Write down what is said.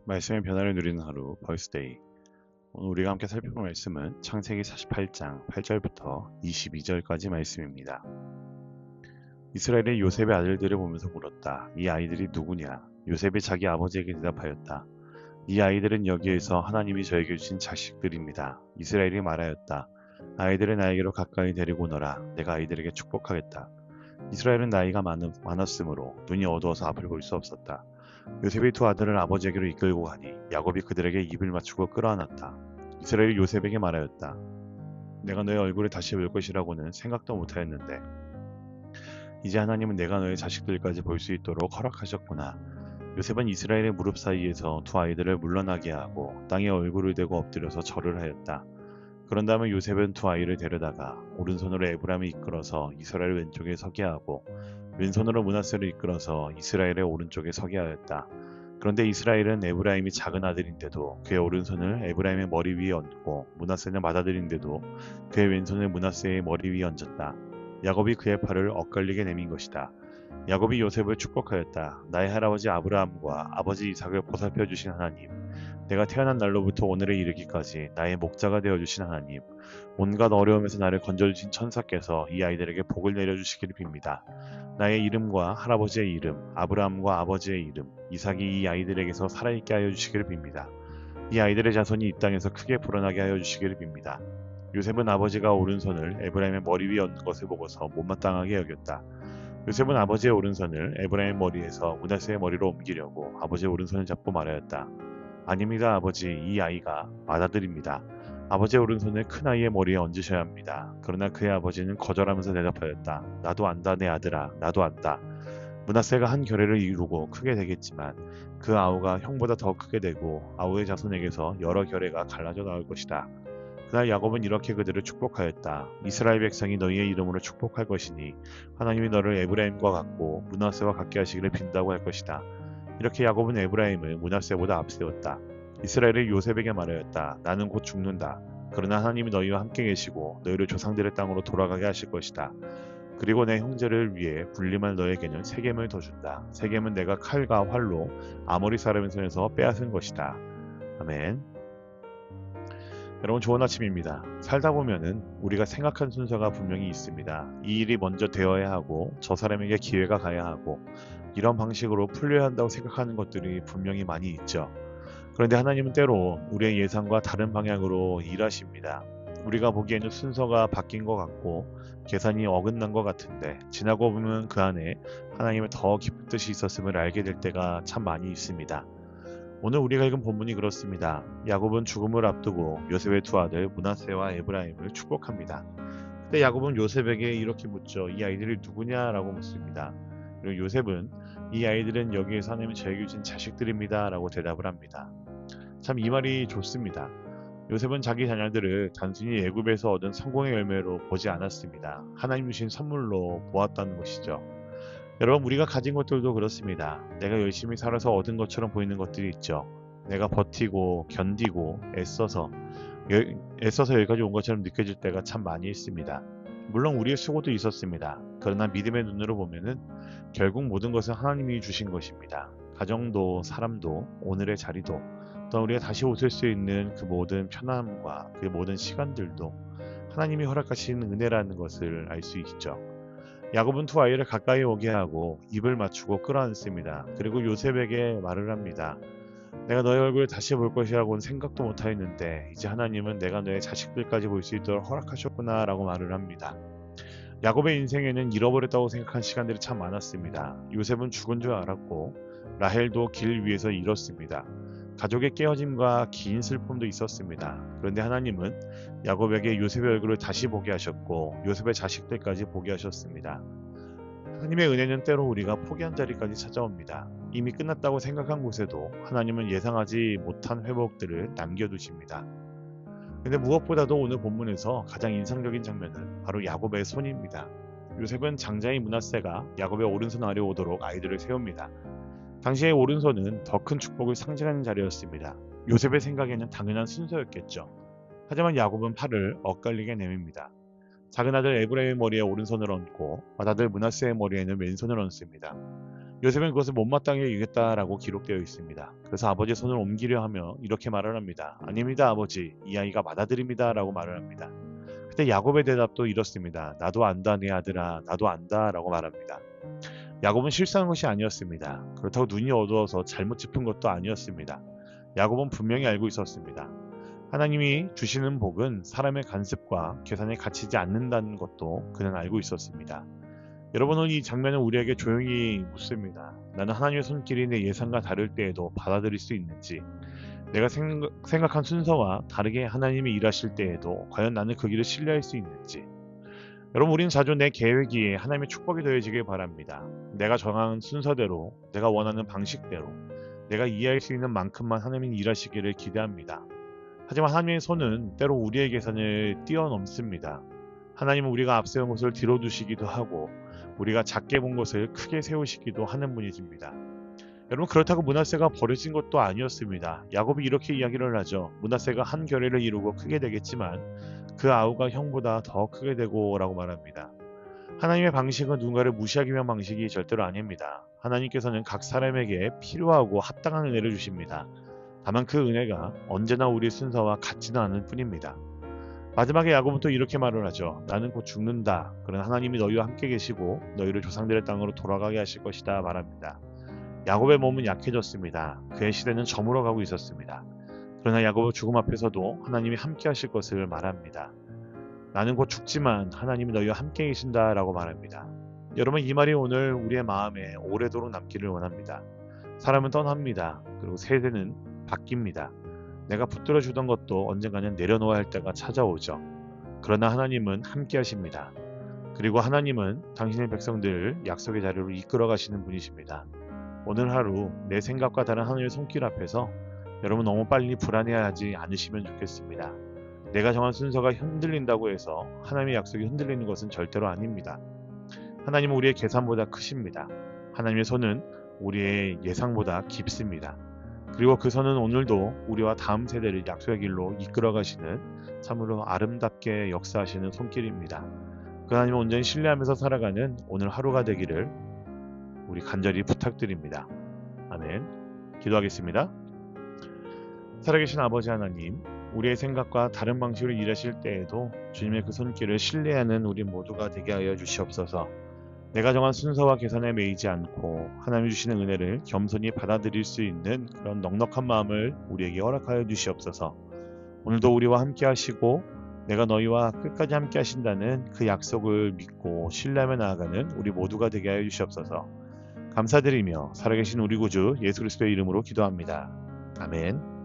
말씀의 변화를 누리는 하루, 벌스데이. 오늘 우리가 함께 살펴볼 말씀은 창세기 48장 8절부터 22절까지 말씀입니다. 이스라엘이 요셉의 아들들을 보면서 물었다. 이 아이들이 누구냐? 요셉이 자기 아버지에게 대답하였다. 이 아이들은 여기에서 하나님이 저에게 주신 자식들입니다. 이스라엘이 말하였다. 아이들을 나에게로 가까이 데리고 오너라. 내가 아이들에게 축복하겠다. 이스라엘은 나이가 많았으므로 눈이 어두워서 앞을 볼 수 없었다. 요셉이 두 아들을 아버지에게로 이끌고 가니 야곱이 그들에게 입을 맞추고 끌어안았다. 이스라엘이 요셉에게 말하였다. 내가 너의 얼굴을 다시 볼 것이라고는 생각도 못하였는데 이제 하나님은 내가 너의 자식들까지 볼 수 있도록 허락하셨구나. 요셉은 이스라엘의 무릎 사이에서 두 아이들을 물러나게 하고 땅에 얼굴을 대고 엎드려서 절을 하였다. 그런 다음에 요셉은 두 아이를 데려다가 오른손으로 에브라임을 이끌어서 이스라엘 왼쪽에 서게 하고 왼손으로 므낫세를 이끌어서 이스라엘의 오른쪽에 서게 하였다. 그런데 이스라엘은 에브라임이 작은 아들인데도 그의 오른손을 에브라임의 머리 위에 얹고 므낫세는 맏아들인데도 그의 왼손을 므낫세의 머리 위에 얹었다. 야곱이 그의 팔을 엇갈리게 내민 것이다. 야곱이 요셉을 축복하였다. 나의 할아버지 아브라함과 아버지 이삭을 보살펴 주신 하나님, 내가 태어난 날로부터 오늘에 이르기까지 나의 목자가 되어주신 하나님, 온갖 어려움에서 나를 건져주신 천사께서 이 아이들에게 복을 내려주시기를 빕니다. 나의 이름과 할아버지의 이름, 아브라함과 아버지의 이름, 이삭이 이 아이들에게서 살아있게 하여 주시기를 빕니다. 이 아이들의 자손이 이 땅에서 크게 불어나게 하여 주시기를 빕니다. 요셉은 아버지가 오른손을 에브라임의 머리 위에 얹는 것을 보고서 못마땅하게 여겼다. 요셉은 아버지의 오른손을 에브라임 머리에서 므낫세의 머리로 옮기려고 아버지의 오른손을 잡고 말하였다. 아닙니다, 아버지. 이 아이가 맏아들입니다. 아버지의 오른손을 큰아이의 머리에 얹으셔야 합니다. 그러나 그의 아버지는 거절하면서 대답하였다. 나도 안다, 내 아들아. 나도 안다. 므낫세가 한 결례를 이루고 크게 되겠지만 그 아우가 형보다 더 크게 되고 아우의 자손에게서 여러 결례가 갈라져 나올 것이다. 그날 야곱은 이렇게 그들을 축복하였다. 이스라엘 백성이 너희의 이름으로 축복할 것이니 하나님이 너를 에브라임과 같고 므낫세와 같게 하시기를 빈다고 할 것이다. 이렇게 야곱은 에브라임을 므낫세보다 앞세웠다. 이스라엘이 요셉에게 말하였다. 나는 곧 죽는다. 그러나 하나님이 너희와 함께 계시고 너희를 조상들의 땅으로 돌아가게 하실 것이다. 그리고 내 형제를 위해 군림할 너에게는 세겜을 더 준다. 세겜은 내가 칼과 활로 아모리 사람의 손에서 빼앗은 것이다. 아멘. 여러분, 좋은 아침입니다. 살다 보면은 우리가 생각한 순서가 분명히 있습니다. 이 일이 먼저 되어야 하고 저 사람에게 기회가 가야 하고 이런 방식으로 풀려야 한다고 생각하는 것들이 분명히 많이 있죠. 그런데 하나님은 때로 우리의 예상과 다른 방향으로 일하십니다. 우리가 보기에는 순서가 바뀐 것 같고 계산이 어긋난 것 같은데 지나고 보면 그 안에 하나님의 더 깊은 뜻이 있었음을 알게 될 때가 참 많이 있습니다. 오늘 우리가 읽은 본문이 그렇습니다. 야곱은 죽음을 앞두고 요셉의 두 아들 므낫세와 에브라임을 축복합니다. 그때 야곱은 요셉에게 이렇게 묻죠. 이 아이들이 누구냐라고 묻습니다. 그리고 요셉은 이 아이들은 여기에서 하나님이 저에게 주신 자식들입니다 라고 대답을 합니다. 참 이 말이 좋습니다. 요셉은 자기 자녀들을 단순히 애굽에서 얻은 성공의 열매로 보지 않았습니다. 하나님 주신 선물로 보았다는 것이죠. 여러분, 우리가 가진 것들도 그렇습니다. 내가 열심히 살아서 얻은 것처럼 보이는 것들이 있죠. 내가 버티고 견디고 애써서 여기까지 온 것처럼 느껴질 때가 참 많이 있습니다. 물론 우리의 수고도 있었습니다. 그러나 믿음의 눈으로 보면은 결국 모든 것은 하나님이 주신 것입니다. 가정도 사람도 오늘의 자리도 또 우리가 다시 웃을 수 있는 그 모든 편안함과 그 모든 시간들도 하나님이 허락하신 은혜라는 것을 알 수 있죠. 야곱은 두 아이를 가까이 오게 하고 입을 맞추고 끌어안습니다. 그리고 요셉에게 말을 합니다. 내가 너의 얼굴을 다시 볼 것이라고는 생각도 못하였는데 이제 하나님은 내가 너의 자식들까지 볼 수 있도록 허락하셨구나 라고 말을 합니다. 야곱의 인생에는 잃어버렸다고 생각한 시간들이 참 많았습니다. 요셉은 죽은 줄 알았고 라헬도 길 위에서 잃었습니다. 가족의 깨어짐과 긴 슬픔도 있었습니다. 그런데 하나님은 야곱에게 요셉의 얼굴을 다시 보게 하셨고 요셉의 자식들까지 보게 하셨습니다. 하나님의 은혜는 때로 우리가 포기한 자리까지 찾아옵니다. 이미 끝났다고 생각한 곳에도 하나님은 예상하지 못한 회복들을 남겨두십니다. 근데 무엇보다도 오늘 본문에서 가장 인상적인 장면은 바로 야곱의 손입니다. 요셉은 장자인 므낫세가 야곱의 오른손 아래 오도록 아이들을 세웁니다. 당시의 오른손은 더 큰 축복을 상징하는 자리였습니다. 요셉의 생각에는 당연한 순서였겠죠. 하지만 야곱은 팔을 엇갈리게 내밉니다. 작은 아들 에브라임의 머리에 오른손을 얹고 맏아들 므낫세의 머리에는 왼손을 얹습니다. 요셉은 그것을 못마땅히 여기겠다라고 기록되어 있습니다. 그래서 아버지의 손을 옮기려 하며 이렇게 말을 합니다. 아닙니다, 아버지. 이 아이가 받아들입니다. 라고 말을 합니다. 그때 야곱의 대답도 이렇습니다. 나도 안다, 내 아들아. 나도 안다. 라고 말합니다. 야곱은 실수한 것이 아니었습니다. 그렇다고 눈이 어두워서 잘못 짚은 것도 아니었습니다. 야곱은 분명히 알고 있었습니다. 하나님이 주시는 복은 사람의 간섭과 계산에 갇히지 않는다는 것도 그는 알고 있었습니다. 여러분은 이 장면을 우리에게 조용히 묻습니다. 나는 하나님의 손길이 내 예상과 다를 때에도 받아들일 수 있는지, 내가 생각한 순서와 다르게 하나님이 일하실 때에도 과연 나는 그 길을 신뢰할 수 있는지. 여러분, 우리는 자주 내 계획 위에 하나님의 축복이 더해지길 바랍니다. 내가 정한 순서대로, 내가 원하는 방식대로, 내가 이해할 수 있는 만큼만 하나님이 일하시기를 기대합니다. 하지만 하나님의 손은 때로 우리의 계산을 뛰어넘습니다. 하나님은 우리가 앞세운 것을 뒤로 두시기도 하고 우리가 작게 본 것을 크게 세우시기도 하는 분이십니다. 여러분, 그렇다고 므낫세가 버려진 것도 아니었습니다. 야곱이 이렇게 이야기를 하죠. 므낫세가 한 결례를 이루고 크게 되겠지만 그 아우가 형보다 더 크게 되고 라고 말합니다. 하나님의 방식은 누군가를 무시하기 위한 방식이 절대로 아닙니다. 하나님께서는 각 사람에게 필요하고 합당한 은혜를 주십니다. 다만 그 은혜가 언제나 우리의 순서와 같지는 않을 뿐입니다. 마지막에 야곱은 또 이렇게 말을 하죠. 나는 곧 죽는다. 그러나 하나님이 너희와 함께 계시고 너희를 조상들의 땅으로 돌아가게 하실 것이다 말합니다. 야곱의 몸은 약해졌습니다. 그의 시대는 저물어 가고 있었습니다. 그러나 야곱은 죽음 앞에서도 하나님이 함께 하실 것을 말합니다. 나는 곧 죽지만 하나님이 너희와 함께 계신다 라고 말합니다. 여러분, 이 말이 오늘 우리의 마음에 오래도록 남기를 원합니다. 사람은 떠납니다. 그리고 세대는 바뀝니다. 내가 붙들어 주던 것도 언젠가는 내려놓아야 할 때가 찾아오죠. 그러나 하나님은 함께 하십니다. 그리고 하나님은 당신의 백성들을 약속의 자리로 이끌어 가시는 분이십니다. 오늘 하루 내 생각과 다른 하나님의 손길 앞에서 여러분 너무 빨리 불안해하지 않으시면 좋겠습니다. 내가 정한 순서가 흔들린다고 해서 하나님의 약속이 흔들리는 것은 절대로 아닙니다. 하나님은 우리의 계산보다 크십니다. 하나님의 손은 우리의 예상보다 깊습니다. 그리고 그 손은 오늘도 우리와 다음 세대를 약속의 길로 이끌어 가시는 참으로 아름답게 역사하시는 손길입니다. 그 하나님을 온전히 신뢰하면서 살아가는 오늘 하루가 되기를 우리 간절히 부탁드립니다. 아멘. 기도하겠습니다. 살아계신 아버지 하나님, 우리의 생각과 다른 방식으로 일하실 때에도 주님의 그 손길을 신뢰하는 우리 모두가 되게 하여 주시옵소서. 내가 정한 순서와 계산에 매이지 않고 하나님이 주시는 은혜를 겸손히 받아들일 수 있는 그런 넉넉한 마음을 우리에게 허락하여 주시옵소서. 오늘도 우리와 함께 하시고 내가 너희와 끝까지 함께 하신다는 그 약속을 믿고 신뢰하며 나아가는 우리 모두가 되게 하여 주시옵소서. 감사드리며 살아계신 우리 구주 예수 그리스도의 이름으로 기도합니다. 아멘.